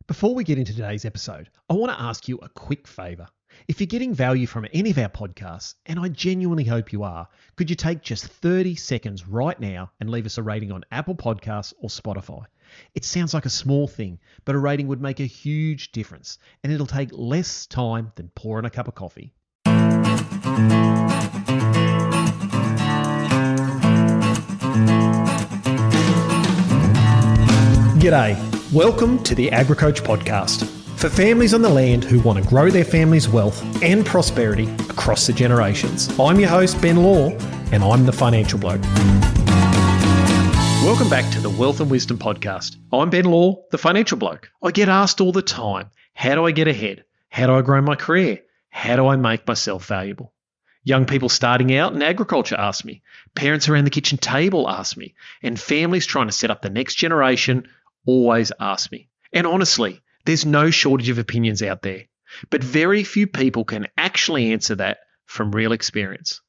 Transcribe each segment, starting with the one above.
Before we get into today's episode, I want to ask you a quick favour. If you're getting value from any of our podcasts, and I genuinely hope you are, could you take just 30 seconds right now and leave us a rating on Apple Podcasts or Spotify? It sounds like a small thing, but a rating would make a huge difference, and it'll take less time than pouring a cup of coffee. G'day. Welcome to the AgriCoach podcast for families on the land who want to grow their family's wealth and prosperity across the generations. I'm your host, Ben Law, and I'm the financial bloke. Welcome back to the Wealth and Wisdom podcast. I'm Ben Law, the financial bloke. I get asked all the time, how do I get ahead? How do I grow my career? How do I make myself valuable? Young people starting out in agriculture ask me, parents around the kitchen table ask me, and families trying to set up the next generation always ask me. And honestly, there's no shortage of opinions out there, but very few people can actually answer that from real experience.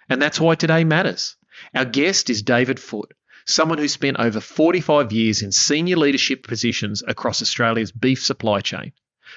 And that's why today matters. Our guest is David Foote, someone who spent over 45 years in senior leadership positions across Australia's beef supply chain.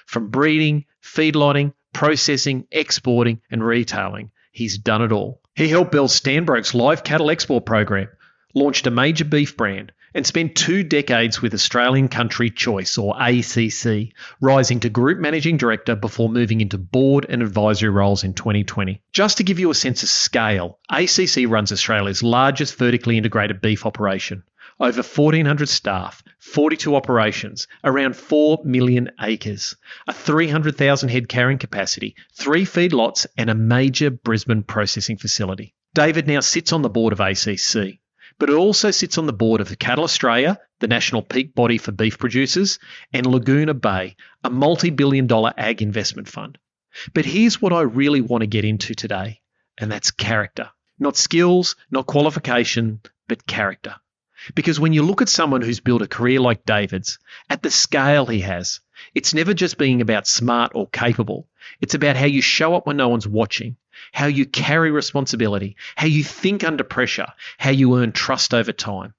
From breeding, feedlotting, processing, exporting, and retailing, he's done it all. He helped build Stanbroke's live cattle export program, launched a major beef brand, and spent 2 decades with Australian Country Choice, or ACC, rising to Group Managing Director before moving into board and advisory roles in 2020. Just to give you a sense of scale, ACC runs Australia's largest vertically integrated beef operation. Over 1,400 staff, 42 operations, around 4 million acres, a 300,000 head carrying capacity, 3 feedlots, and a major Brisbane processing facility. David now sits on the board of ACC. But it also sits on the board of the Cattle Australia, the national peak body for beef producers, and Laguna Bay, a multi-billion-dollar ag investment fund. But here's what I really want to get into today, and that's character. Not skills, not qualification, but character. Because when you look at someone who's built a career like David's, at the scale he has, it's never just being about smart or capable. It's about how you show up when no one's watching, how you carry responsibility, how you think under pressure, how you earn trust over time.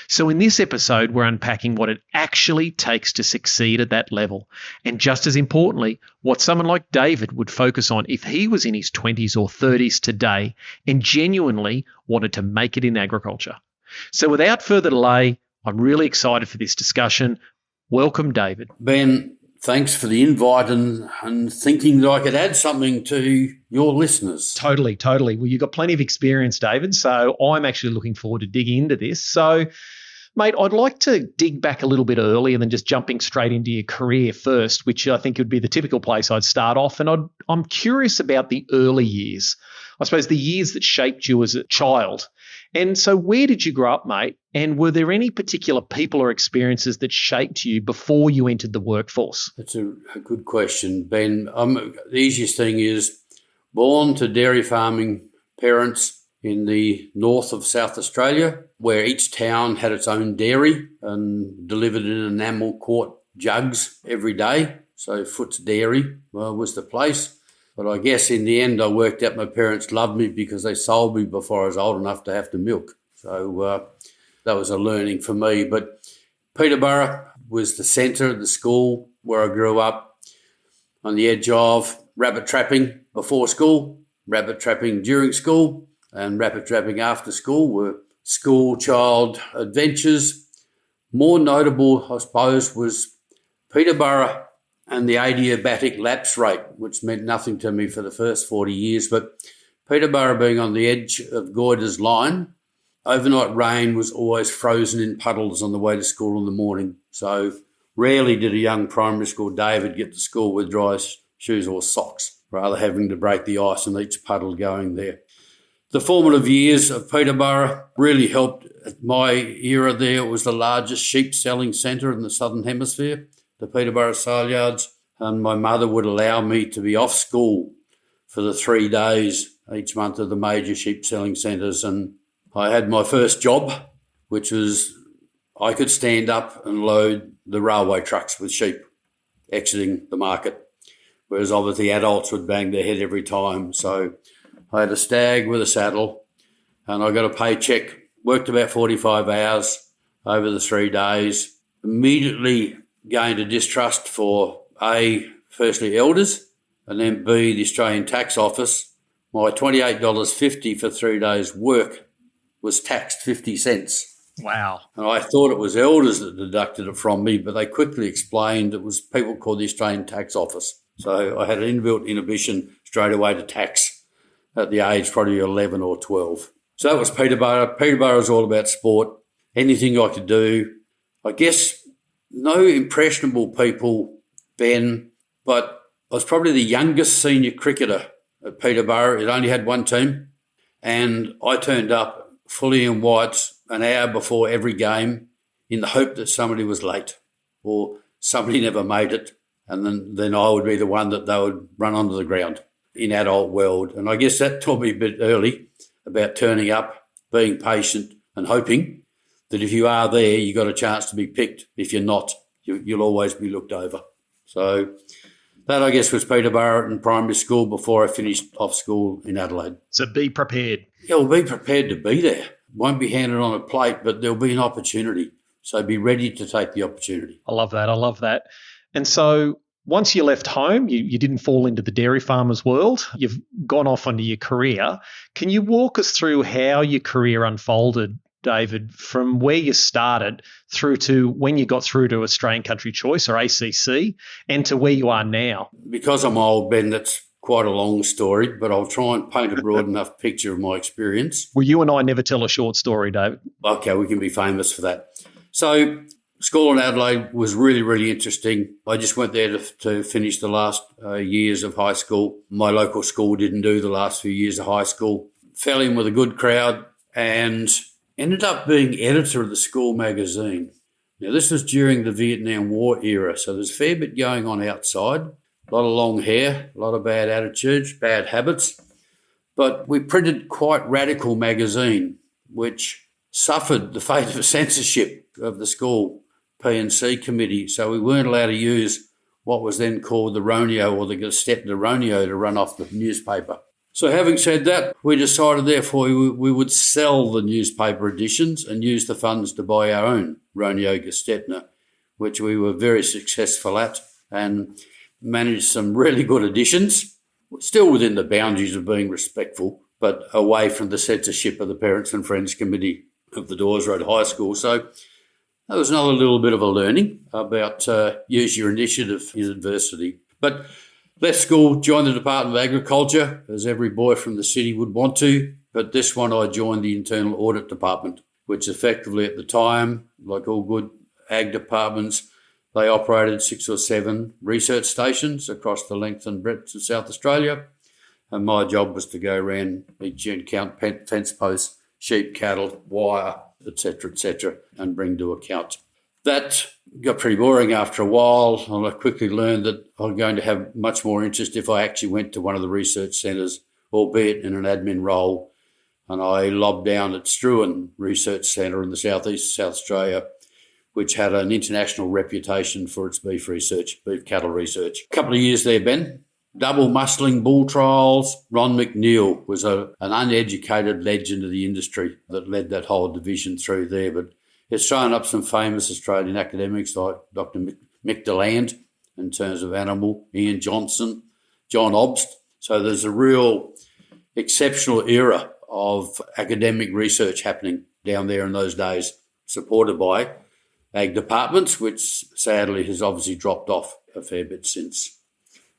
So in this episode, we're unpacking what it actually takes to succeed at that level. And just as importantly, what someone like David would focus on if he was in his 20s or 30s today and genuinely wanted to make it in agriculture. So without further delay, I'm really excited for this discussion. Welcome, David. Ben, thanks for the invite and thinking that I could add something to your listeners. Totally. Well, you've got plenty of experience, David, so I'm actually looking forward to digging into this. So, mate, I'd like to dig back a little bit earlier than just jumping straight into your career first, which I think would be the typical place I'd start off. And I'm curious about the early years, I suppose the years that shaped you as a child. And so where did you grow up, mate? And were there any particular people or experiences that shaped you before you entered the workforce? That's a good question, Ben. The easiest thing is born to dairy farming parents in the north of South Australia, where each town had its own dairy and delivered in enamel quart jugs every day. So Foote's Dairy was the place. But I guess in the end, I worked out my parents loved me because they sold me before I was old enough to have to milk. So that was a learning for me. But Peterborough was the centre of the school where I grew up, on the edge of rabbit trapping before school, rabbit trapping during school, and rabbit trapping after school were school child adventures. More notable, I suppose, was Peterborough and the adiabatic lapse rate, which meant nothing to me for the first 40 years. But Peterborough being on the edge of Goyder's line, overnight rain was always frozen in puddles on the way to school in the morning. So rarely did a young primary school David get to school with dry shoes or socks, rather having to break the ice in each puddle going there. The formative years of Peterborough really helped. At my era there, it was the largest sheep selling centre in the Southern Hemisphere, the Peterborough sale yards, and my mother would allow me to be off school for the 3 days each month of the major sheep selling centres. And I had my first job, which was I could stand up and load the railway trucks with sheep exiting the market, whereas obviously adults would bang their head every time. So I had a stag with a saddle and I got a paycheck, worked about 45 hours over the 3 days, immediately gained a distrust for A, firstly elders, and then B, the Australian Tax Office. My $28.50 for 3 days' work was taxed 50 cents. Wow. And I thought it was elders that deducted it from me, but they quickly explained it was people called the Australian Tax Office. So I had an inbuilt inhibition straight away to tax at the age probably 11 or 12. So that was Peterborough. Peterborough was all about sport, anything I could do. I guess no impressionable people, Ben, but I was probably the youngest senior cricketer at Peterborough. It only had one team, and I turned up fully in whites an hour before every game in the hope that somebody was late or somebody never made it, and then I would be the one that they would run onto the ground in adult world. And I guess that taught me a bit early about turning up, being patient and hoping that if you are there, you got a chance to be picked. If you're not, you'll always be looked over. So that, I guess, was Peterborough in primary school before I finished off school in Adelaide. So be prepared. Yeah, well, be prepared to be there. Won't be handed on a plate, but there'll be an opportunity. So be ready to take the opportunity. I love that. And so once you left home, you didn't fall into the dairy farmer's world. You've gone off onto your career. Can you walk us through how your career unfolded, David, from where you started through to when you got through to Australian Country Choice or ACC and to where you are now? Because I'm old, Ben, that's quite a long story, but I'll try and paint a broad enough picture of my experience. Well, you and I never tell a short story, David. Okay, we can be famous for that. So school in Adelaide was really, really interesting. I just went there to finish the last years of high school. My local school didn't do the last few years of high school. Fell in with a good crowd and ended up being editor of the school magazine. Now, this was during the Vietnam War era, so there's a fair bit going on outside. A lot of long hair, a lot of bad attitudes, bad habits. But we printed quite radical magazine, which suffered the fate of censorship of the school P&C committee. So we weren't allowed to use what was then called the Roneo or the Gestepner Roneo to run off the newspaper. So having said that, we decided therefore we would sell the newspaper editions and use the funds to buy our own Roneo Gestepner, which we were very successful at and managed some really good editions, still within the boundaries of being respectful, but away from the censorship of the Parents and Friends Committee of the Dawes Road High School. So that was another little bit of a learning about use your initiative in adversity. But left school, joined the Department of Agriculture, as every boy from the city would want to, but this one I joined the Internal Audit Department, which effectively at the time, like all good ag departments, they operated 6 or 7 research stations across the length and breadth of South Australia, and my job was to go around each and count fence posts, sheep, cattle, wire, etc., and bring to account. That got pretty boring after a while, and I quickly learned that I'm going to have much more interest if I actually went to one of the research centres, albeit in an admin role, and I lobbed down at Struan Research Centre in the southeast of South Australia, which had an international reputation for its beef research, beef cattle research. A couple of years there, Ben. Double muscling bull trials. Ron McNeil was an uneducated legend of the industry that led that whole division through there. But it's thrown up some famous Australian academics like Dr. Mick DeLand in terms of animal, Ian Johnson, John Obst. So there's a real exceptional era of academic research happening down there in those days, supported by ag departments, which sadly has obviously dropped off a fair bit since.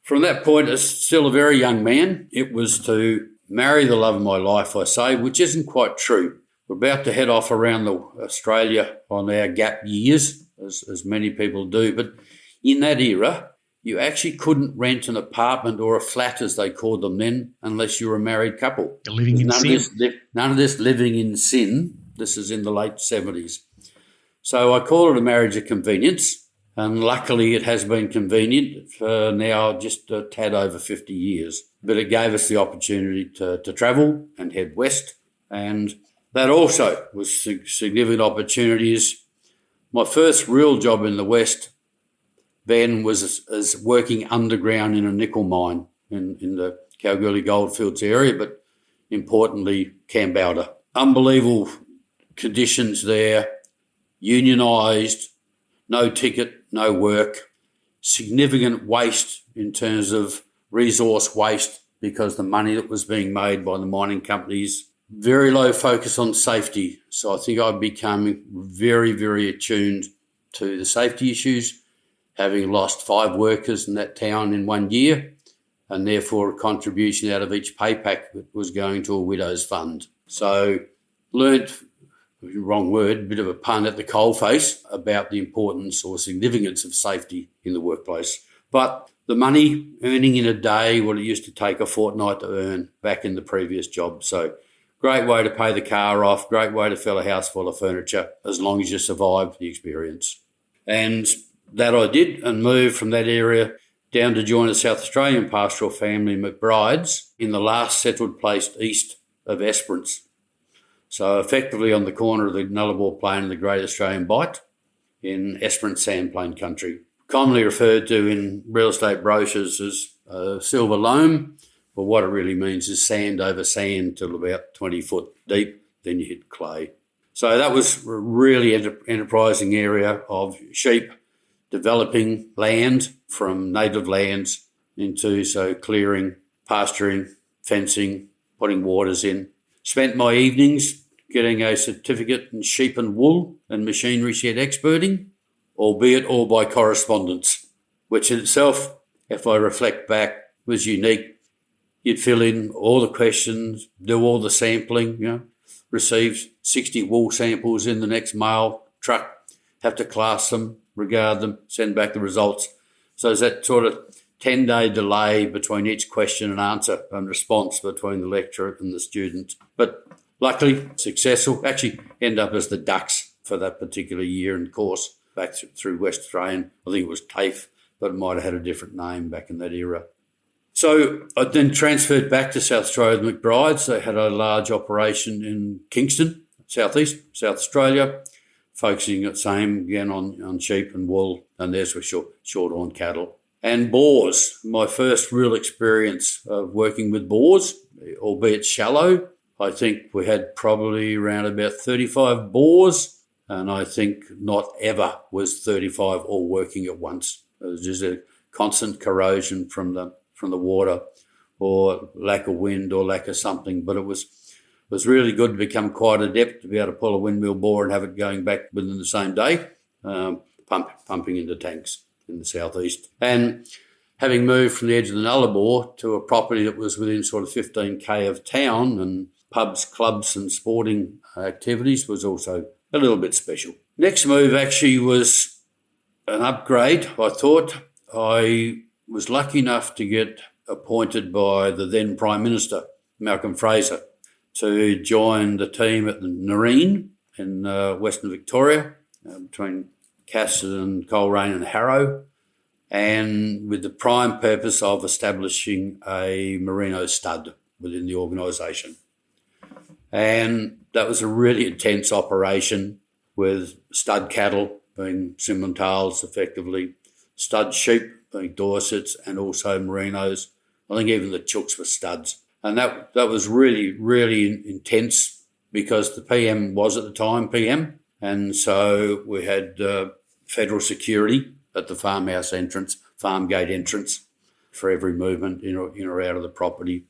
From that point, as still a very young man, it was to marry the love of my life, I say, which isn't quite true. We're about to head off around Australia on our gap years, as many people do, but in that era, you actually couldn't rent an apartment or a flat, as they called them then, unless you were a married couple. You're living in sin. None of this living in sin. This is in the late 70s. So I call it a marriage of convenience, and luckily it has been convenient for now just a tad over 50 years. But it gave us the opportunity to travel and head west, and that also was significant opportunities. My first real job in the west, Ben, was as working underground in a nickel mine in the Kalgoorlie Goldfields area, but importantly, Kambalda. Unbelievable conditions there. Unionised, no ticket, no work, significant waste in terms of resource waste because the money that was being made by the mining companies, very low focus on safety. So I think I've become very, very attuned to the safety issues, having lost 5 workers in that town in 1 year, and therefore a contribution out of each pay pack that was going to a widow's fund. So learnt, wrong word, bit of a pun at the coalface about the importance or significance of safety in the workplace. But the money earning in a day, what it used to take a fortnight to earn back in the previous job. So great way to pay the car off, great way to fill a house full of furniture, as long as you survive the experience. And that I did, and moved from that area down to join a South Australian pastoral family, McBride's, in the last settled place east of Esperance. So effectively on the corner of the Nullarbor Plain and the Great Australian Bight in Esperance Sandplain country, commonly referred to in real estate brochures as silver loam, but what it really means is sand over sand till about 20 foot deep, then you hit clay. So that was a really enterprising area of sheep, developing land from native lands into clearing, pasturing, fencing, putting waters in. Spent my evenings getting a certificate in sheep and wool and machinery shed experting, albeit all by correspondence, which in itself, if I reflect back, was unique. You'd fill in all the questions, do all the sampling, receive 60 wool samples in the next mail truck, have to class them, regard them, send back the results. So there's that sort of 10-day delay between each question and answer and response between the lecturer and the student. But luckily, successful. Actually end up as the Ducks for that particular year and course back through West Australian. I think it was TAFE, but it might have had a different name back in that era. So I then transferred back to South Australia with McBride's. They had a large operation in Kingston, southeast, South Australia, focusing the same again on sheep and wool, and theirs were short-horn cattle. And boars, my first real experience of working with boars, albeit shallow. I think we had probably around about 35 boars, and I think not ever was 35 all working at once. It was just a constant corrosion from the water, or lack of wind, or lack of something. But it was really good to become quite adept to be able to pull a windmill bore and have it going back within the same day, pumping into tanks in the southeast. And having moved from the edge of the Nullarbor to a property that was within sort of 15k of town, and pubs, clubs and sporting activities, was also a little bit special. Next move actually was an upgrade, I thought. I was lucky enough to get appointed by the then Prime Minister, Malcolm Fraser, to join the team at the Nareen in Western Victoria, between Cassidy, Coleraine and Harrow, and with the prime purpose of establishing a merino stud within the organisation. And that was a really intense operation, with stud cattle being Simmentals effectively, stud sheep being Dorsets, and also merinos. I think even the chooks were studs. And that was really, really intense, because the PM was at the time PM. And so we had federal security at the farmhouse entrance, farm gate entrance, for every movement in or out of the property.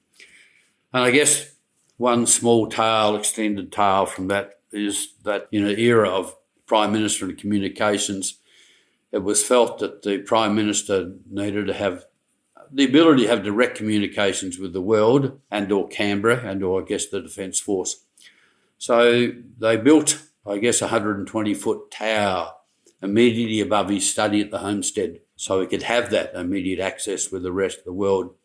And I guess one small tale, extended tale from that, is that in an era of Prime Minister and communications, it was felt that the Prime Minister needed to have the ability to have direct communications with the world and/or Canberra and/or, I guess, the Defence Force. So they built, I guess, a 120-foot tower immediately above his study at the homestead, so he could have that immediate access with the rest of the world.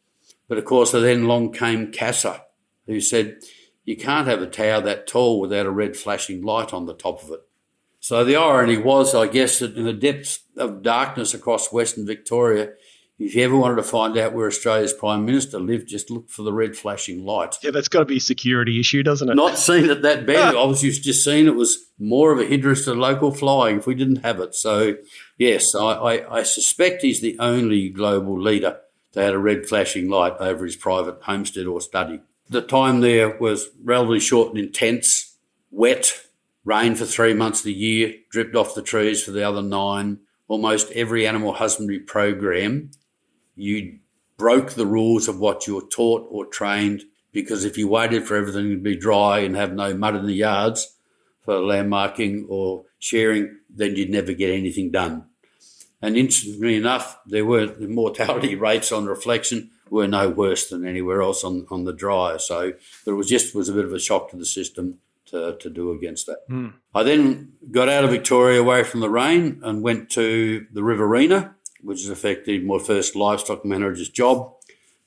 But of course, then along came CASA, who said, you can't have a tower that tall without a red flashing light on the top of it. So the irony was, I guess, that in the depths of darkness across Western Victoria, if you ever wanted to find out where Australia's Prime Minister lived, just look for the red flashing light. Yeah, that's got to be a security issue, doesn't it? Not seen it that bad. I was just seeing it was more of a hindrance to local flying if we didn't have it. So, yes, I suspect he's the only global leader that had a red flashing light over his private homestead or study. The time there was relatively short and intense, wet, rain for 3 months of the year, dripped off the trees for the other 9. Almost every animal husbandry program, you broke the rules of what you're taught or trained, because if you waited for everything to be dry and have no mud in the yards for landmarking or sharing, then you'd never get anything done. And interestingly enough, the mortality rates on reflection were no worse than anywhere else on the dry. So it was a bit of a shock to the system to do against that. I then got out of Victoria away from the rain and went to the Riverina, which is effectively my first livestock manager's job.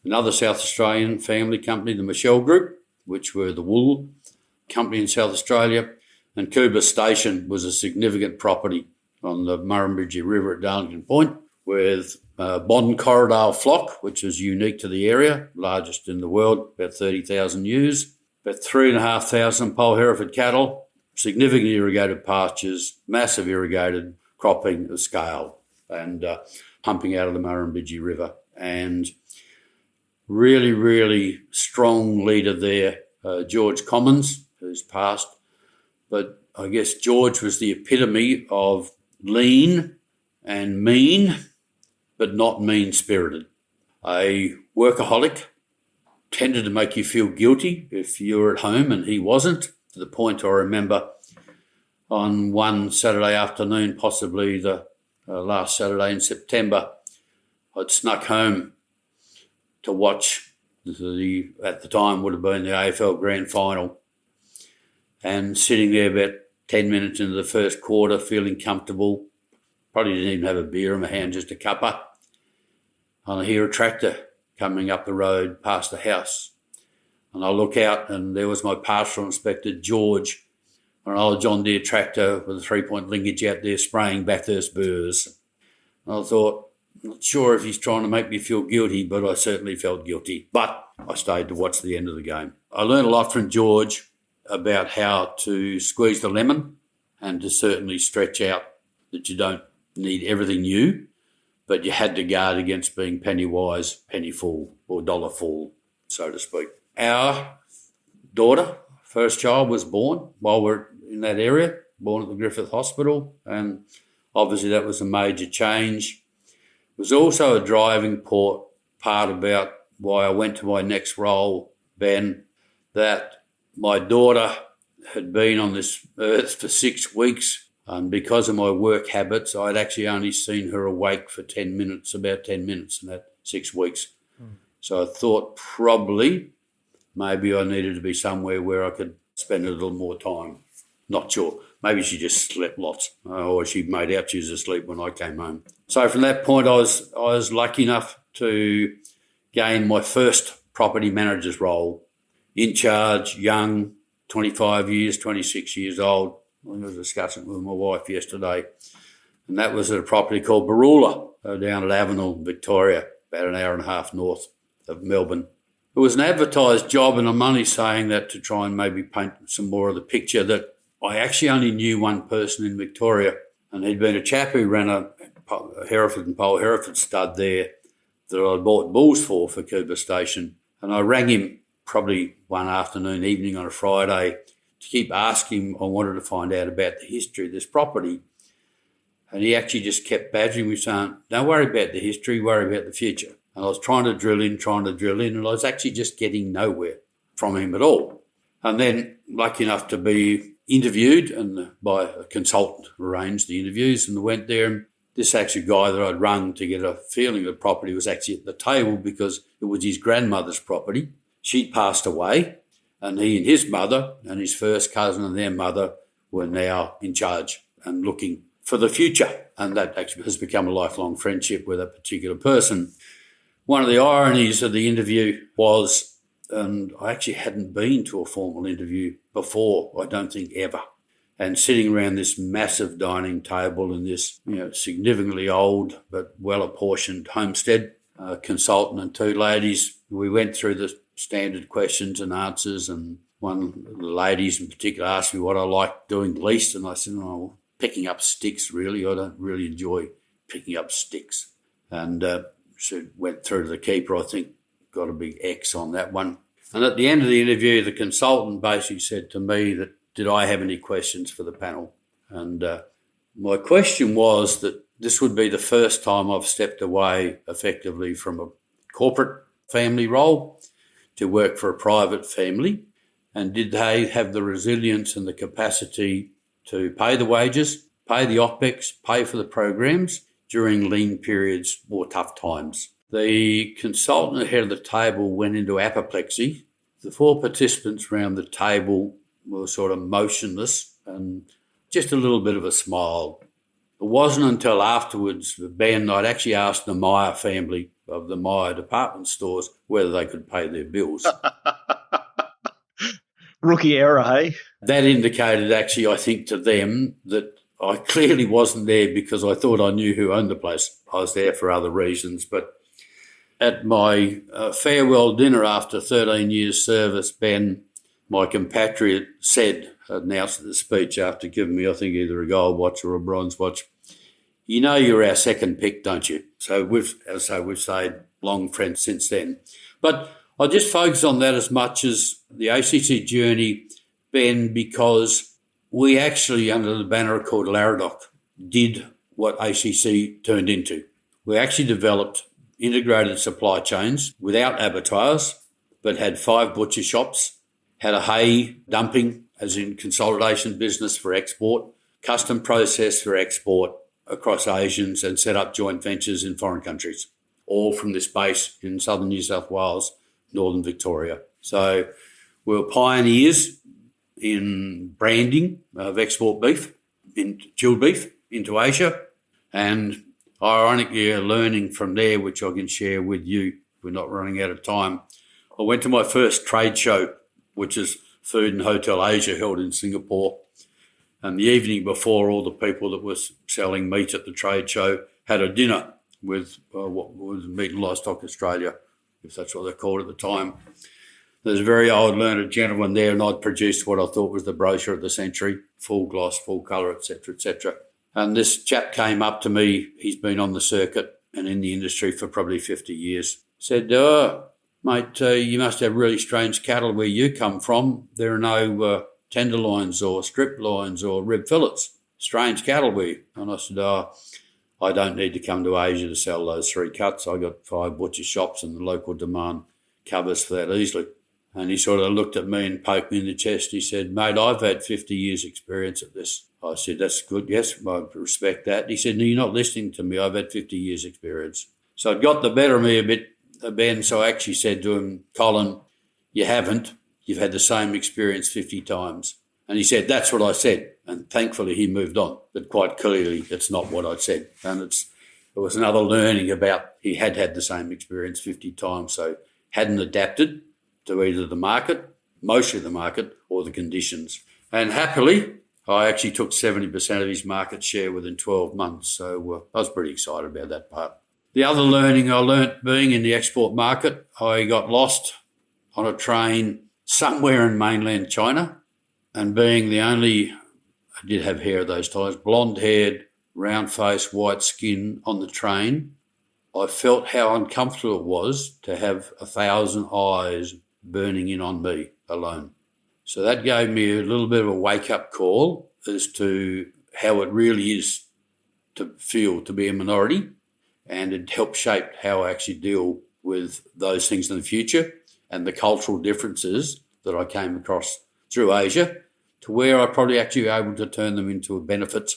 Another South Australian family company, the Michelle Group, which were the wool company in South Australia. And Cooper Station was a significant property on the Murrumbidgee River at Darlington Point with Bon Corridor flock, which was unique to the area, largest in the world, about 30,000 ewes, about 3,500 Pole Hereford cattle, significantly irrigated pastures, massive irrigated cropping of scale, and pumping out of the Murrumbidgee River. And really, really strong leader there, George Commons, who's passed. But I guess George was the epitome of lean and mean, but not mean-spirited. A workaholic, tended to make you feel guilty if you were at home and he wasn't, to the point I remember on one Saturday afternoon, possibly the last Saturday in September, I'd snuck home to watch at the time would have been the AFL Grand Final, and sitting there about 10 minutes into the first quarter, feeling comfortable, probably didn't even have a beer in my hand, just a cuppa, and I hear a tractor coming up the road past the house. And I look out and there was my pastoral inspector, George, on an old John Deere tractor with a 3-point linkage out there spraying Bathurst burrs. And I thought, not sure if he's trying to make me feel guilty, but I certainly felt guilty. But I stayed to watch the end of the game. I learned a lot from George about how to squeeze the lemon and to certainly stretch out, that you don't need everything new, but you had to guard against being penny wise, penny full, or dollar full, so to speak. Our daughter, first child, was born while we're in that area, born at the Griffith Hospital, and obviously that was a major change. It was also a driving part about why I went to my next role, Ben, that my daughter had been on this earth for 6 weeks, and because of my work habits, I'd actually only seen her awake for 10 minutes, about 10 minutes in that 6 weeks. So I thought probably maybe I needed to be somewhere where I could spend a little more time. Not sure. Maybe she just slept lots, or she made out she was asleep when I came home. So from that point, I was lucky enough to gain my first property manager's role, in charge, young, 25 years, 26 years old. I was discussing it with my wife yesterday, and that was at a property called Baroola down at Avenel, Victoria, about an hour and a half north of Melbourne. It was an advertised job, and I'm only saying that to try and maybe paint some more of the picture that I actually only knew one person in Victoria, and he'd been a chap who ran a Hereford and Pole Hereford stud there that I bought bulls for Cooper Station. And I rang him probably one afternoon, evening on a Friday, to keep asking him. I wanted to find out about the history of this property. And he actually just kept badgering me, saying, don't worry about the history, worry about the future. And I was trying to drill in, and I was actually just getting nowhere from him at all. And then, lucky enough to be interviewed, and by a consultant arranged the interviews, and went there, and this actually guy that I'd rung to get a feeling of the property was actually at the table because it was his grandmother's property. She'd passed away, and he and his mother and his first cousin and their mother were now in charge and looking for the future. And that actually has become a lifelong friendship with that particular person. One of the ironies of the interview was, and I actually hadn't been to a formal interview before, I don't think ever, and sitting around this massive dining table in this significantly old but well-apportioned homestead, consultant and 2 ladies, we went through the standard questions and answers, and one of the ladies in particular asked me what I liked doing least, and I said, picking up sticks, really. I don't really enjoy picking up sticks. And she went through to the keeper, I think, got a big X on that one. And at the end of the interview, the consultant basically said to me that did I have any questions for the panel? And my question was that this would be the first time I've stepped away effectively from a corporate family role to work for a private family. And did they have the resilience and the capacity to pay the wages, pay the OPEX, pay for the programs during lean periods or tough times? The consultant ahead of the table went into apoplexy. The 4 participants around the table were sort of motionless and just a little bit of a smile. It wasn't until afterwards, Ben, I'd actually asked the Meyer family of the Meyer department stores whether they could pay their bills. Rookie error, hey? That indicated actually, I think, to them that I clearly wasn't there because I thought I knew who owned the place. I was there for other reasons. But at my farewell dinner after 13 years service, Ben, my compatriot, announced at the speech after giving me, I think, either a gold watch or a bronze watch, "You know you're our second pick, don't you?" So we've stayed long friends since then. But I just focus on that as much as the ACC journey, Ben, because we actually, under the banner called Laradoc, did what ACC turned into. We actually developed integrated supply chains without abattoirs, but had 5 butcher shops, had a hay dumping, as in consolidation business for export, custom process for export across Asians, and set up joint ventures in foreign countries, all from this base in southern New South Wales, northern Victoria. So we were pioneers in branding of export beef, in chilled beef into Asia, and ironically, learning from there, which I can share with you, we're not running out of time. I went to my first trade show, which is Food and Hotel Asia, held in Singapore. And the evening before, all the people that were selling meat at the trade show had a dinner with what was Meat and Livestock Australia, if that's what they called it at the time. There's a very old learned gentleman there, and I'd produced what I thought was the brochure of the century, full gloss, full colour, etc., etc. And this chap came up to me. He's been on the circuit and in the industry for probably 50 years. Said, "Mate, you must have really strange cattle where you come from. There are no tenderloins or strip loins or rib fillets. Strange cattle where you?" And I said, "I don't need to come to Asia to sell those 3 cuts. I got 5 butcher shops and the local demand covers for that easily." And he sort of looked at me and poked me in the chest. He said, "Mate, I've had 50 years experience at this." I said, "That's good. Yes, I respect that." He said, "No, you're not listening to me. I've had 50 years experience." So it got the better of me a bit, Ben. So I actually said to him, "Colin, you haven't. You've had the same experience 50 times. And he said, "That's what I said." And thankfully he moved on. But quite clearly that's not what I'd said. And it was another learning about he had the same experience 50 times. So hadn't adapted to either the market, mostly the market, or the conditions. And happily, I actually took 70% of his market share within 12 months. So I was pretty excited about that part. The other learning I learnt being in the export market, I got lost on a train somewhere in mainland China, and being the only, I did have hair at those times, blonde-haired, round-faced, white skin on the train, I felt how uncomfortable it was to have 1,000 eyes burning in on me alone. So that gave me a little bit of a wake-up call as to how it really is to feel to be a minority, and it helped shape how I actually deal with those things in the future and the cultural differences that I came across through Asia, to where I probably actually able to turn them into a benefit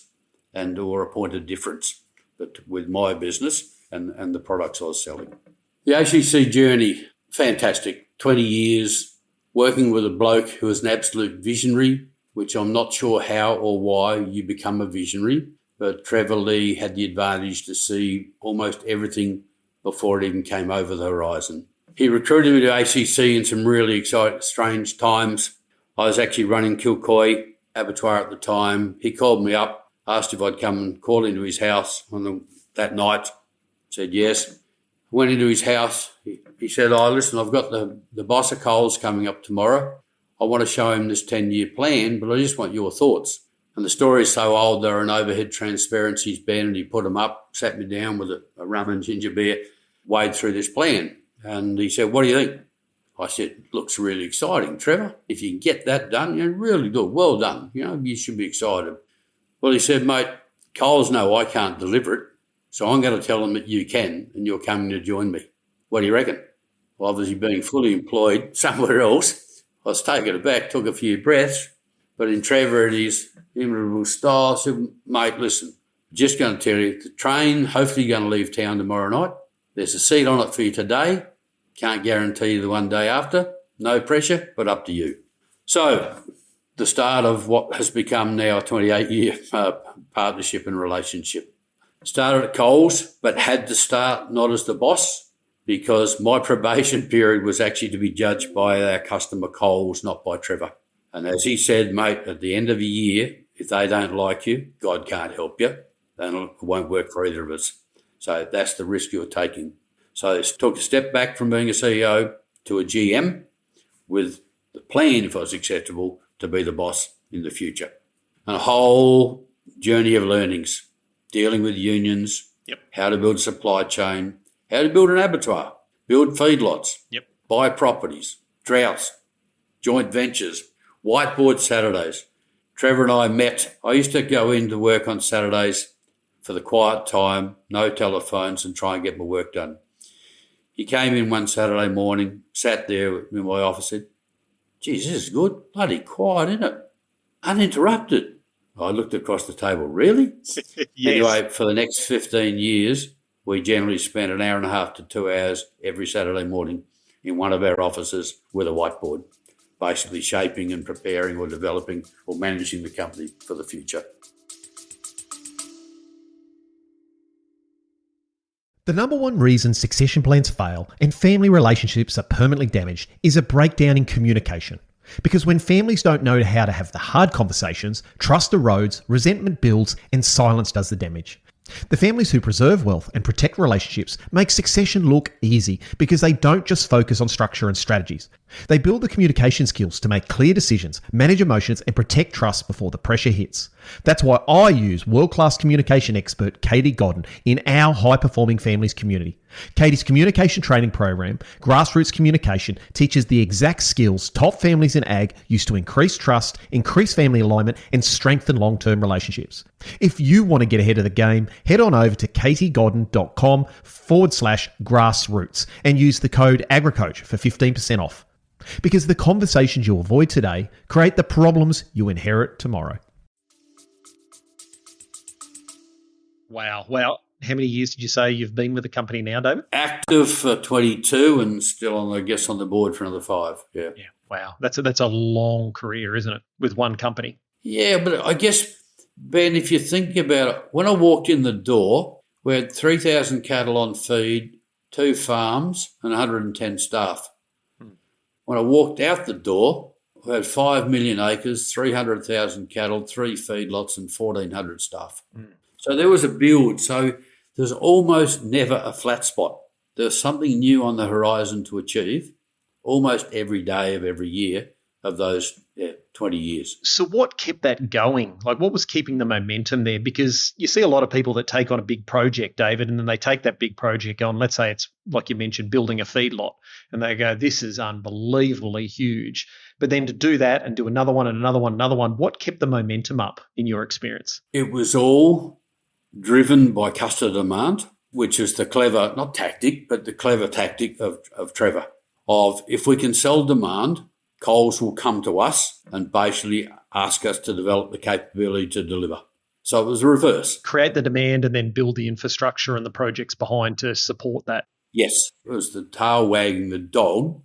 and or a point of difference, but with my business and the products I was selling. The ACC journey, fantastic. 20 years working with a bloke who was an absolute visionary, which I'm not sure how or why you become a visionary, but Trevor Lee had the advantage to see almost everything before it even came over the horizon. He recruited me to ACC in some really exciting, strange times. I was actually running Kilcoy Abattoir at the time. He called me up, asked if I'd come and call into his house that night. Said yes. Went into his house. He said, "Listen, I've got the boss of Coles coming up tomorrow. I want to show him this 10-year plan, but I just want your thoughts." And the story is so old, there are an overhead transparencies, Ben, and he put them up, sat me down with a rum and ginger beer, weighed through this plan. And he said, "What do you think?" I said, looks really exciting, Trevor. If you can get that done, really good. Well done. You should be excited. Well, he said, mate, Coles know I can't deliver it, so I'm going to tell them that you can and you're coming to join me. What do you reckon? Well, obviously being fully employed somewhere else, I was taken aback, took a few breaths, but in Trevor, his inimitable style, I said, mate, listen, just going to tell you, the train, hopefully you're going to leave town tomorrow night. There's a seat on it for you today. Can't guarantee you the one day after. No pressure, but up to you. So the start of what has become now a 28-year partnership and relationship. Started at Coles, but had to start not as the boss, because my probation period was actually to be judged by our customer Coles, not by Trevor. And as he said, mate, at the end of a year, if they don't like you, God can't help you, then it won't work for either of us. So that's the risk you're taking. So I took a step back from being a CEO to a GM with the plan, if I was acceptable, to be the boss in the future. And a whole journey of learnings, dealing with unions, how to build a supply chain, how to build an abattoir, build feedlots, buy properties, droughts, joint ventures, whiteboard Saturdays. Trevor and I met. I used to go into work on Saturdays for the quiet time, no telephones, and try and get my work done. He came in one Saturday morning, sat there in my office, said, geez, this is good. Bloody quiet, isn't it? Uninterrupted. I looked across the table, really? Yes. Anyway, for the next 15 years, we generally spent an hour and a half to 2 hours every Saturday morning in one of our offices with a whiteboard, basically shaping and preparing or developing or managing the company for the future. The number one reason succession plans fail and family relationships are permanently damaged is a breakdown in communication. Because when families don't know how to have the hard conversations, trust erodes, resentment builds, and silence does the damage. The families who preserve wealth and protect relationships make succession look easy because they don't just focus on structure and strategies. They build the communication skills to make clear decisions, manage emotions, and protect trust before the pressure hits. That's why I use world-class communication expert Katie Godden in our high-performing families community. Katie's communication training program, Grassroots Communication, teaches the exact skills top families in ag use to increase trust, increase family alignment, and strengthen long-term relationships. If you want to get ahead of the game, head on over to katiegodden.com/grassroots and use the code AgriCoach for 15% off. Because the conversations you avoid today create the problems you inherit tomorrow. Wow. How many years did you say you've been with the company now, David? Active for 22 and still on the board for another 5. Yeah. Wow. That's a long career, isn't it, with one company? Yeah, but I guess, Ben, if you think about it, when I walked in the door, we had 3,000 cattle on feed, 2 farms and 110 staff. When I walked out the door, we had 5 million acres, 300,000 cattle, 3 feedlots and 1,400 staff. So there was a build. So there's almost never a flat spot. There's something new on the horizon to achieve almost every day of every year of those 20 years. So what kept that going? Like, what was keeping the momentum there? Because you see a lot of people that take on a big project, David, and then they take that big project on, let's say it's, like you mentioned, building a feedlot, and they go, this is unbelievably huge. But then to do that and do another one and another one, what kept the momentum up in your experience? It was all driven by customer demand, which is the clever, not tactic, but the clever tactic of Trevor, of if we can sell demand, Coles will come to us and basically ask us to develop the capability to deliver. So it was the reverse. Create the demand and then build the infrastructure and the projects behind to support that. Yes, it was the tail wagging the dog,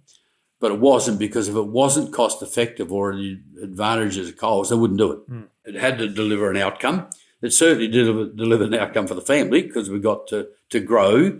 but it wasn't, because if it wasn't cost effective or the advantages of Coles, they wouldn't do it. It had to deliver an outcome. It certainly delivered an outcome for the family, because we got to grow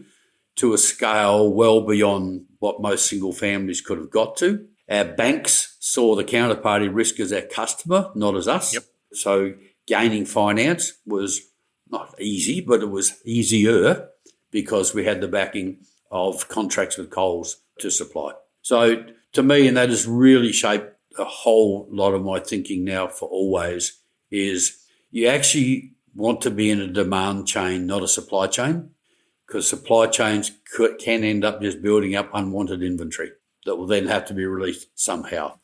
to a scale well beyond what most single families could have got to. Our banks saw the counterparty risk as our customer, not as us. So gaining finance was not easy, but it was easier because we had the backing of contracts with Coles to supply. So to me, and that has really shaped a whole lot of my thinking now for always, is you actually want to be in a demand chain, not a supply chain, because supply chains can end up just building up unwanted inventory. that will then have to be released somehow.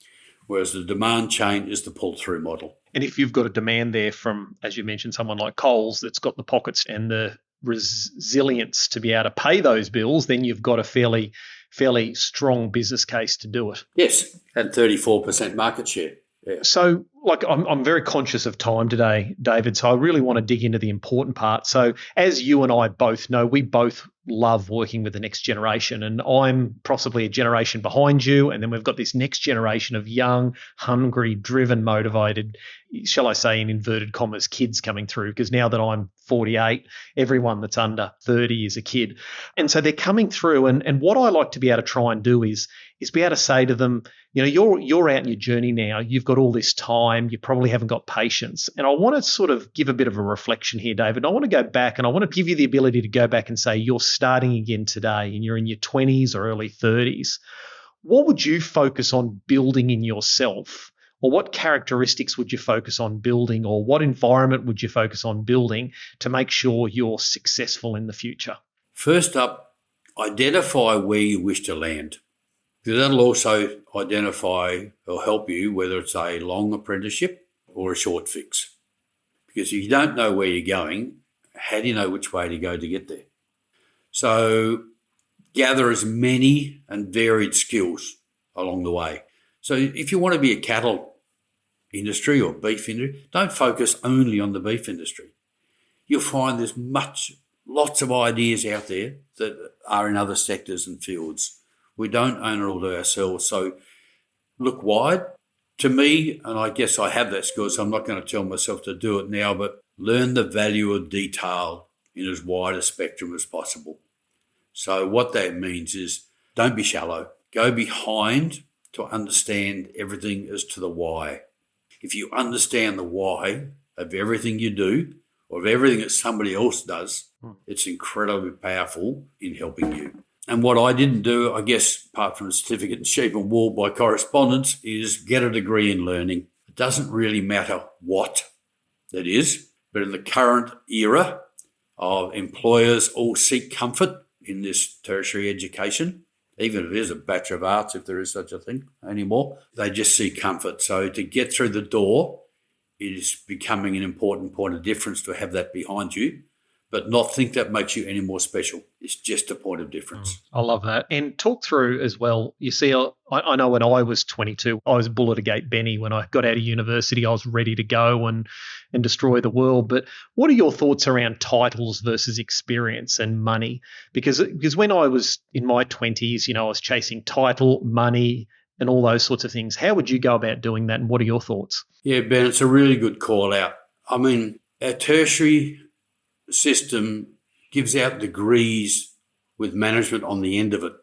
Whereas the demand chain is the pull-through model. And if you've got a demand there from, as you mentioned, someone like Coles that's got the pockets and the resilience to be able to pay those bills, then you've got a fairly strong business case to do it. Yes, and 34% market share. Yeah. So, I'm very conscious of time today, David, so I really want to dig into the important part. So, as you and I both know, we both love working with the next generation, and I'm possibly a generation behind you, and then we've got this next generation of young, hungry, driven, motivated, shall I say in inverted commas, kids coming through, because now that I'm 48, everyone that's under 30 is a kid. And so they're coming through, and what I like to be able to try and do is be able to say to them, you're out in your journey now. You've got all this time. You probably haven't got patience. And I want to sort of give a bit of a reflection here, David. I want to go back and I want to give you the ability to go back and say you're starting again today and you're in your 20s or early 30s. What would you focus on building in yourself? Or what characteristics would you focus on building? Or what environment would you focus on building to make sure you're successful in the future? First up, identify where you wish to land. That'll also identify or help you whether it's a long apprenticeship or a short fix. Because if you don't know where you're going, how do you know which way to go to get there? So gather as many and varied skills along the way. So if you want to be a cattle industry or beef industry, don't focus only on the beef industry. You'll find there's lots of ideas out there that are in other sectors and fields. We don't own it all to ourselves. So look wide. To me, and I guess I have that skill, so I'm not going to tell myself to do it now, but learn the value of detail in as wide a spectrum as possible. So what that means is don't be shallow. Go behind to understand everything as to the why. If you understand the why of everything you do or of everything that somebody else does, it's incredibly powerful in helping you. And what I didn't do, I guess, apart from a certificate in sheep and wool by correspondence, is get a degree in learning. It doesn't really matter what it is, but in the current era of employers all seek comfort in this tertiary education, even if it is a Bachelor of Arts, if there is such a thing anymore, they just seek comfort. So to get through the door, it is becoming an important point of difference to have that behind you, but not think that makes you any more special. It's just a point of difference. I love that. And talk through as well, you see, I know when I was 22, I was bull at a gate Benny. When I got out of university, I was ready to go and destroy the world. But what are your thoughts around titles versus experience and money? Because when I was in my 20s, I was chasing title, money, and all those sorts of things. How would you go about doing that, and what are your thoughts? Yeah, Ben, it's a really good call out. I mean, our tertiary system gives out degrees with management on the end of it.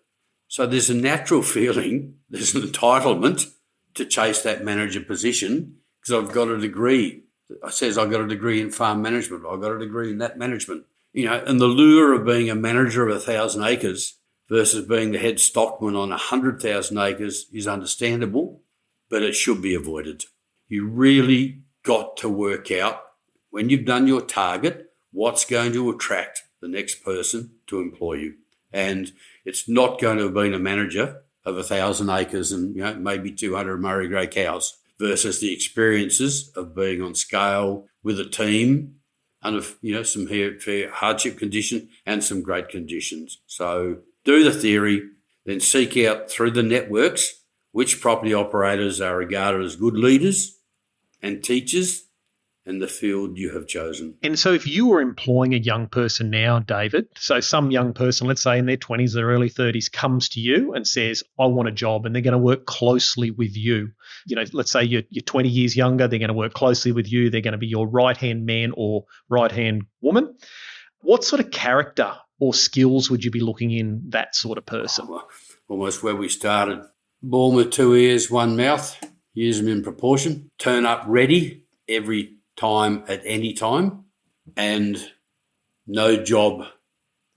So there's a natural feeling, there's an entitlement to chase that manager position because I've got a degree. It says I've got a degree in farm management. I've got a degree in that management. And the lure of being a manager of 1,000 acres versus being the head stockman on 100,000 acres is understandable, but it should be avoided. You really got to work out when you've done your target, what's going to attract the next person to employ you. And it's not going to have been a manager of 1,000 acres and maybe 200 Murray Grey cows versus the experiences of being on scale with a team under some fair hardship condition and some great conditions. So do the theory, then seek out through the networks which property operators are regarded as good leaders and teachers in the field you have chosen. And so if you were employing a young person now, David, so some young person, let's say in their 20s or early 30s, comes to you and says, I want a job, and they're going to work closely with you. Let's say you're 20 years younger, they're going to work closely with you. They're going to be your right-hand man or right-hand woman. What sort of character or skills would you be looking in that sort of person? Almost where we started. Born with 2 ears, 1 mouth, use them in proportion, turn up ready every time at any time, and no job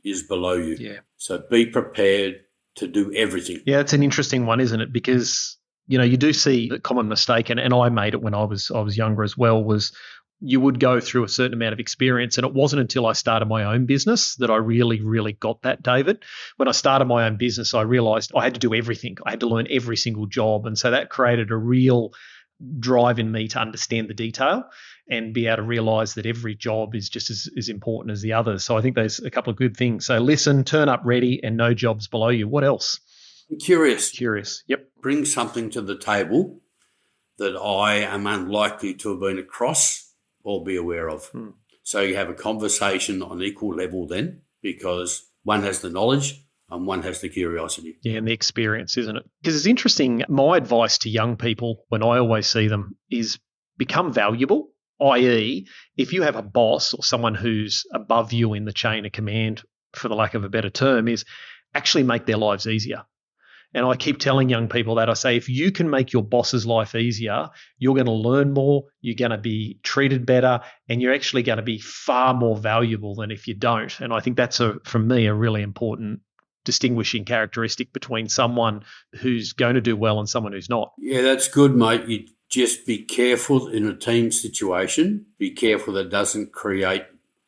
is below you. Yeah. So be prepared to do everything. Yeah, it's an interesting one, isn't it? Because, you do see the common mistake, and I made it when I was younger as well, was you would go through a certain amount of experience. And it wasn't until I started my own business that I really, really got that, David. When I started my own business, I realized I had to do everything. I had to learn every single job. And so that created a real drive in me to understand the detail and be able to realize that every job is just as important as the others. So I think there's a couple of good things. So listen, turn up ready, and no jobs below you. What else? Curious. Yep. Bring something to the table that I am unlikely to have been across or be aware of. So you have a conversation on equal level then, because one has the knowledge and one has the curiosity. Yeah, and the experience, isn't it? Because it's interesting. My advice to young people when I always see them is become valuable, i.e., if you have a boss or someone who's above you in the chain of command, for the lack of a better term, is actually make their lives easier. And I keep telling young people that. I say, if you can make your boss's life easier, you're going to learn more, you're going to be treated better, and you're actually going to be far more valuable than if you don't. And I think that's, for me, a really important distinguishing characteristic between someone who's going to do well and someone who's not. Yeah, that's good, mate. You just be careful in a team situation. Be careful that doesn't create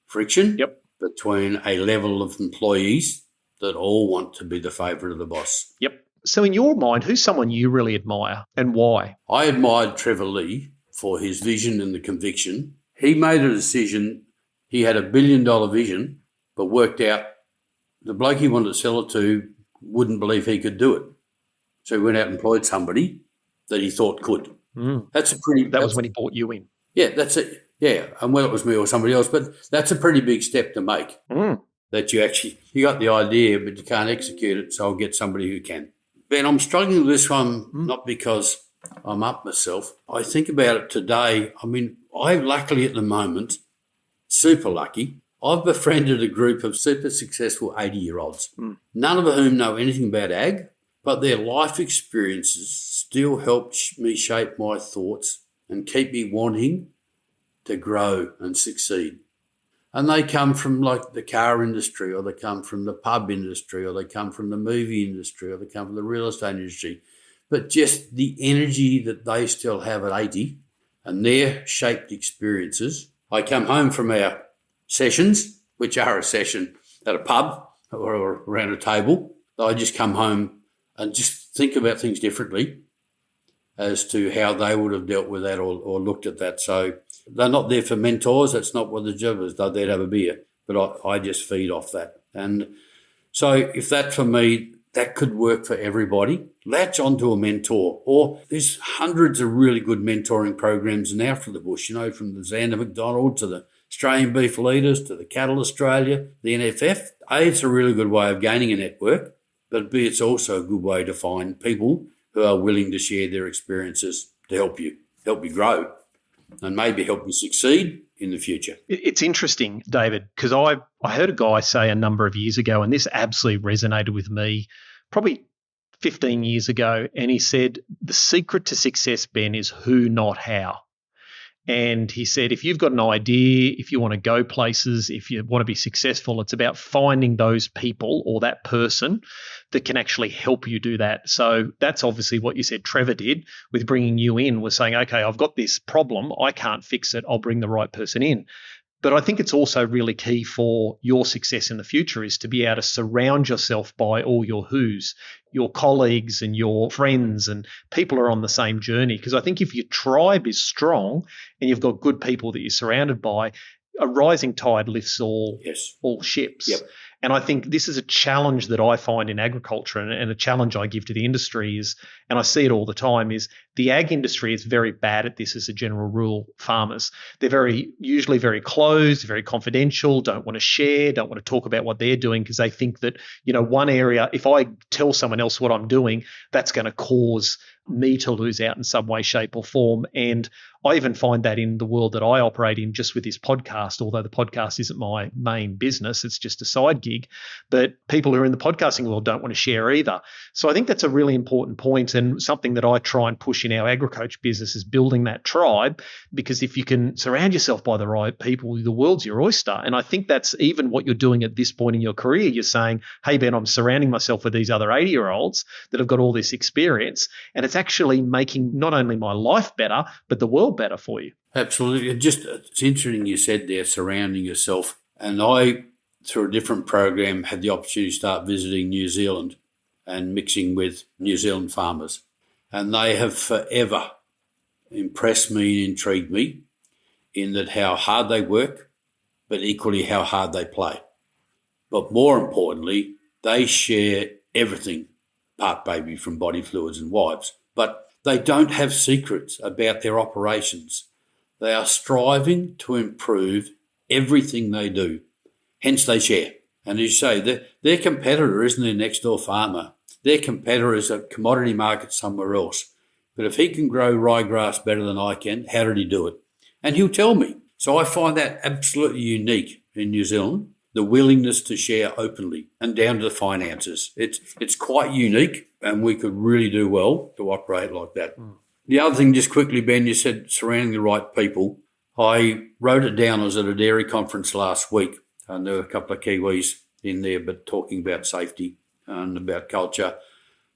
friction between a level of employees that all want to be the favourite of the boss. Yep. So in your mind, who's someone you really admire and why? I admired Trevor Lee for his vision and the conviction. He made a decision. He had $1 billion vision, but worked out the bloke he wanted to sell it to wouldn't believe he could do it. So he went out and employed somebody that he thought could. That was when he brought you in. Yeah, that's it. Yeah, and whether it was me or somebody else, but that's a pretty big step to make. That you got the idea, but you can't execute it, so I'll get somebody who can. Ben, I'm struggling with this one, not because I'm up myself. I think about it today. I mean, I'm luckily at the moment, super lucky, I've befriended a group of super successful 80-year-olds, none of whom know anything about ag, but their life experiences still help me shape my thoughts and keep me wanting to grow and succeed. And they come from like the car industry, or they come from the pub industry, or they come from the movie industry, or they come from the real estate industry. But just the energy that they still have at 80 and their shaped experiences. I come home from our sessions, which are a session at a pub or around a table. I just come home and just think about things differently as to how they would have dealt with that or looked at that. So they're not there for mentors. That's not what the job is. They're there to have a beer. But I just feed off that. And so if that, for me, that could work for everybody. Latch onto a mentor. Or there's hundreds of really good mentoring programs now for the bush, from the Xander McDonald to the Australian Beef Leaders to the Cattle Australia, the NFF. A, it's a really good way of gaining a network, but B, it's also a good way to find people who are willing to share their experiences to help you grow and maybe help you succeed in the future. It's interesting, David, because I heard a guy say a number of years ago, and this absolutely resonated with me, probably 15 years ago, and he said, the secret to success, Ben, is who, not how. And he said, if you've got an idea, if you want to go places, if you want to be successful, it's about finding those people or that person that can actually help you do that. So that's obviously what you said Trevor did with bringing you in, was saying, okay, I've got this problem. I can't fix it. I'll bring the right person in. But I think it's also really key for your success in the future is to be able to surround yourself by all your who's, your colleagues and your friends, and people are on the same journey. Because I think if your tribe is strong and you've got good people that you're surrounded by, a rising tide lifts all ships. Yep. And I think this is a challenge that I find in agriculture, and a challenge I give to the industry is, and I see it all the time, is the ag industry is very bad at this as a general rule, farmers. They're usually very closed, very confidential, don't want to share, don't want to talk about what they're doing because they think that, one area, if I tell someone else what I'm doing, that's going to cause me to lose out in some way, shape or form. And I even find that in the world that I operate in just with this podcast, although the podcast isn't my main business, it's just a side gig. But people who are in the podcasting world don't want to share either. So I think that's a really important point, and something that I try and push in our agriculture business is building that tribe, because if you can surround yourself by the right people, the world's your oyster. And I think that's even what you're doing at this point in your career. You're saying, hey, Ben, I'm surrounding myself with these other 80-year-olds that have got all this experience, and it's actually making not only my life better, but the world world better for you. Absolutely. It's interesting you said there, surrounding yourself. And I, through a different program, had the opportunity to start visiting New Zealand and mixing with New Zealand farmers. And they have forever impressed me and intrigued me in that how hard they work, but equally how hard they play. But more importantly, they share everything, part baby from body fluids and wipes, but they don't have secrets about their operations. They are striving to improve everything they do. Hence they share. And as you say, their competitor isn't their next door farmer. Their competitor is a commodity market somewhere else. But if he can grow ryegrass better than I can, how did he do it? And he'll tell me. So I find that absolutely unique in New Zealand, the willingness to share openly and down to the finances. It's quite unique, and we could really do well to operate like that. The other thing, just quickly, Ben, you said surrounding the right people. I wrote it down. I was at a dairy conference last week, and there were a couple of Kiwis in there, but talking about safety and about culture.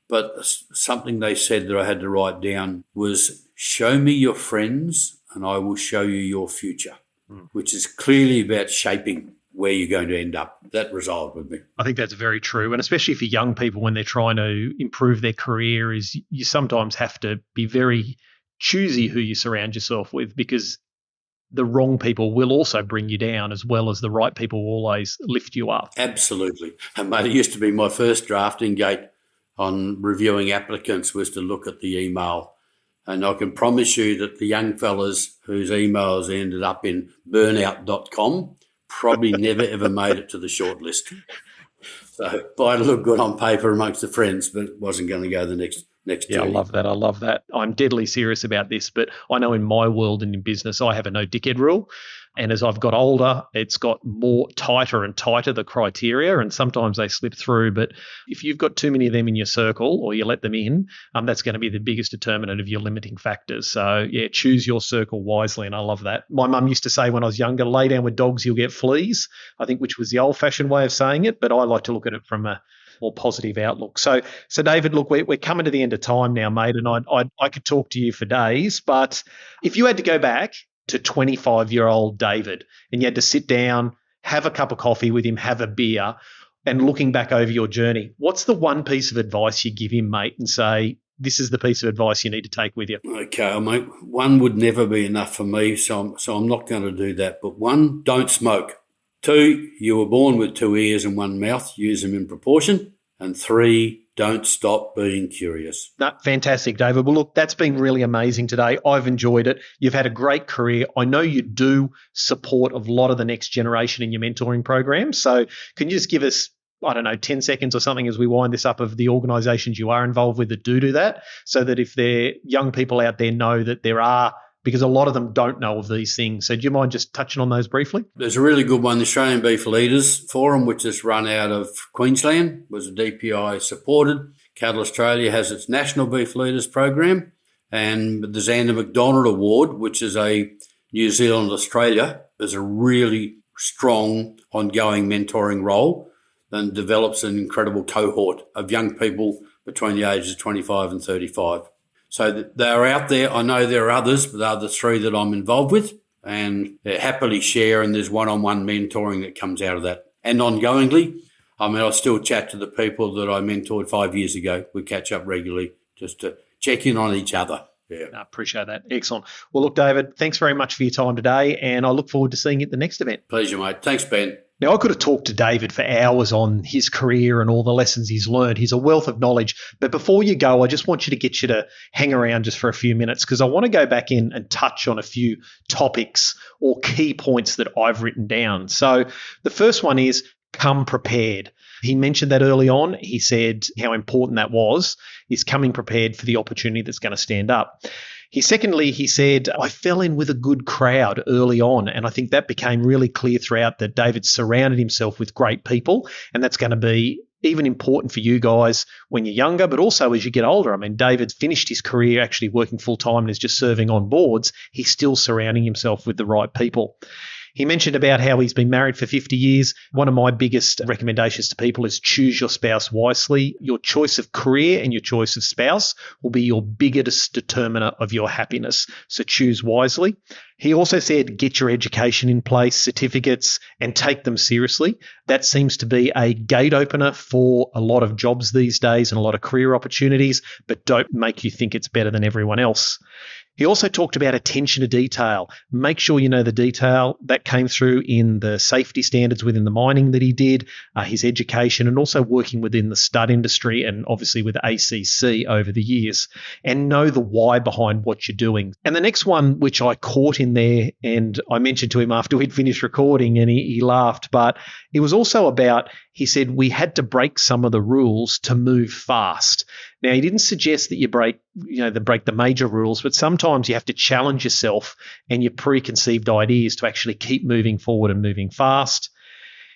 But something they said that I had to write down was, show me your friends and I will show you your future, which is clearly about shaping where you're going to end up. That resolved with me. I think that's very true. And especially for young people when they're trying to improve their career, is you sometimes have to be very choosy who you surround yourself with, because the wrong people will also bring you down as well as the right people will always lift you up. Absolutely. And mate, it used to be my first drafting gate on reviewing applicants was to look at the email. And I can promise you that the young fellas whose emails ended up in burnout.com probably never ever made it to the shortlist. So it might look good on paper amongst the friends, but it wasn't going to go the next Yeah, journey. I love that. I'm deadly serious about this, but I know in my world and in business, I have a no dickhead rule. And as I've got older, it's got more tighter and tighter, the criteria, and sometimes they slip through. But if you've got too many of them in your circle or you let them in, that's going to be the biggest determinant of your limiting factors. So, yeah, choose your circle wisely, and I love that. My mum used to say when I was younger, lay down with dogs, you'll get fleas, I think, which was the old-fashioned way of saying it, but I like to look at it from a more positive outlook. So David, look, we're coming to the end of time now, mate, and I could talk to you for days, but if you had to go back to 25-year-old David and you had to sit down, have a cup of coffee with him, have a beer, and looking back over your journey, what's the one piece of advice you give him, mate, and say, this is the piece of advice you need to take with you? Okay, mate, one would never be enough for me, so I'm not going to do that. But one, don't smoke. 2, you were born with 2 ears and 1 mouth. Use them in proportion. And 3, don't stop being curious. No, fantastic, David. Well, look, that's been really amazing today. I've enjoyed it. You've had a great career. I know you do support a lot of the next generation in your mentoring program. So can you just give us, 10 seconds or something as we wind this up of the organisations you are involved with that do that, so that if they're young people out there know that there are, because a lot of them don't know of these things. So do you mind just touching on those briefly? There's a really good one, the Australian Beef Leaders Forum, which is run out of Queensland, was a DPI supported. Cattle Australia has its National Beef Leaders program, and the Xander McDonald Award, which is a New Zealand Australia, is a really strong ongoing mentoring role and develops an incredible cohort of young people between the ages of 25 and 35. So they're out there. I know there are others, but they're the 3 that I'm involved with, and they happily share, and there's one-on-one mentoring that comes out of that. And ongoingly, I still chat to the people that I mentored 5 years ago. We catch up regularly just to check in on each other. Yeah. I appreciate that. Excellent. Well, look, David, thanks very much for your time today, and I look forward to seeing you at the next event. Pleasure, mate. Thanks, Ben. Now, I could have talked to David for hours on his career and all the lessons he's learned. He's a wealth of knowledge. But before you go, I just want you to get you to hang around just for a few minutes, because I want to go back in and touch on a few topics or key points that I've written down. So the first one is come prepared. He mentioned that early on. He said how important that was, is coming prepared for the opportunity that's going to stand up. He said, I fell in with a good crowd early on, and I think that became really clear throughout that David surrounded himself with great people, and that's going to be even important for you guys when you're younger, but also as you get older. I mean, David's finished his career actually working full-time and is just serving on boards. He's still surrounding himself with the right people. He mentioned about how he's been married for 50 years. One of my biggest recommendations to people is choose your spouse wisely. Your choice of career and your choice of spouse will be your biggest determiner of your happiness. So choose wisely. He also said get your education in place, certificates, and take them seriously. That seems to be a gate opener for a lot of jobs these days and a lot of career opportunities, but don't make you think it's better than everyone else. He also talked about attention to detail. Make sure you know the detail. That came through in the safety standards within the mining that he did, his education, and also working within the stud industry and obviously with ACC over the years. And know the why behind what you're doing. And the next one, which I caught in there, and I mentioned to him after we'd finished recording, and he laughed, but it was also about, he said, we had to break some of the rules to move fast. Now, he didn't suggest that you break the major rules, but sometimes you have to challenge yourself and your preconceived ideas to actually keep moving forward and moving fast.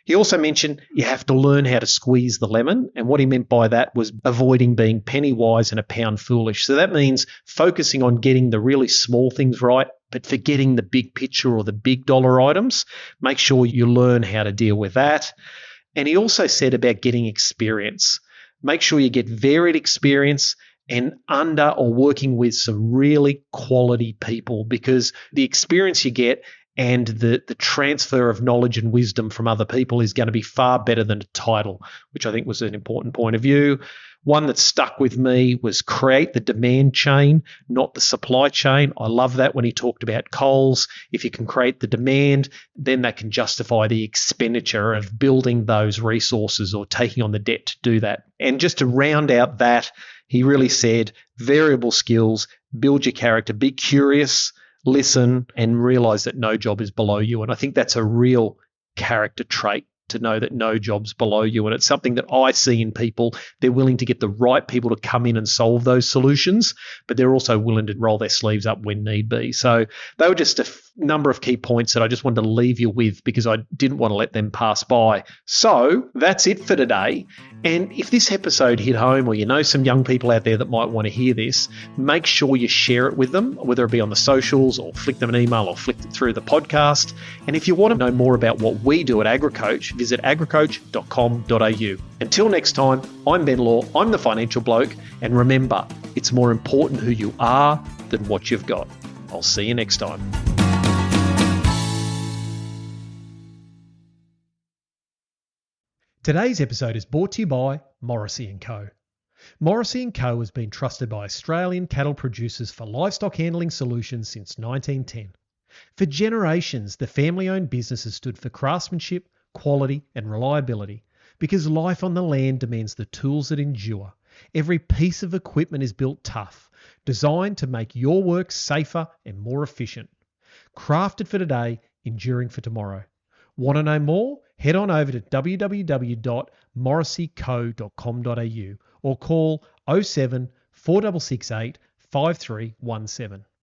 He also mentioned you have to learn how to squeeze the lemon, and what he meant by that was avoiding being penny wise and a pound foolish. So that means focusing on getting the really small things right, but forgetting the big picture or the big dollar items. Make sure you learn how to deal with that. And he also said about getting experience. Make sure you get varied experience and under or working with some really quality people, because the experience you get and the transfer of knowledge and wisdom from other people is going to be far better than a title, which I think was an important point of view. One that stuck with me was create the demand chain, not the supply chain. I love that when he talked about coals. If you can create the demand, then that can justify the expenditure of building those resources or taking on the debt to do that. And just to round out that, he really said variable skills, build your character, be curious, listen, and realize that no job is below you. And I think that's a real character trait, to know that no job's below you. And it's something that I see in people. They're willing to get the right people to come in and solve those solutions, but they're also willing to roll their sleeves up when need be. So they were just a number of key points that I just wanted to leave you with because I didn't want to let them pass by. So that's it for today. And if this episode hit home, or you know some young people out there that might want to hear this, make sure you share it with them, whether it be on the socials or flick them an email or flick it through the podcast. And if you want to know more about what we do at AgriCoach, visit agricoach.com.au. Until next time, I'm Ben Law, I'm the Financial Bloke, and remember, it's more important who you are than what you've got. I'll see you next time. Today's episode is brought to you by Morrissey & Co. Morrissey & Co. has been trusted by Australian cattle producers for livestock handling solutions since 1910. For generations, the family-owned business has stood for craftsmanship, quality and reliability, because life on the land demands the tools that endure. Every piece of equipment is built tough, designed to make your work safer and more efficient. Crafted for today, enduring for tomorrow. Want to know more? Head on over to www.morrisseyco.com.au or call 07 4668 5317.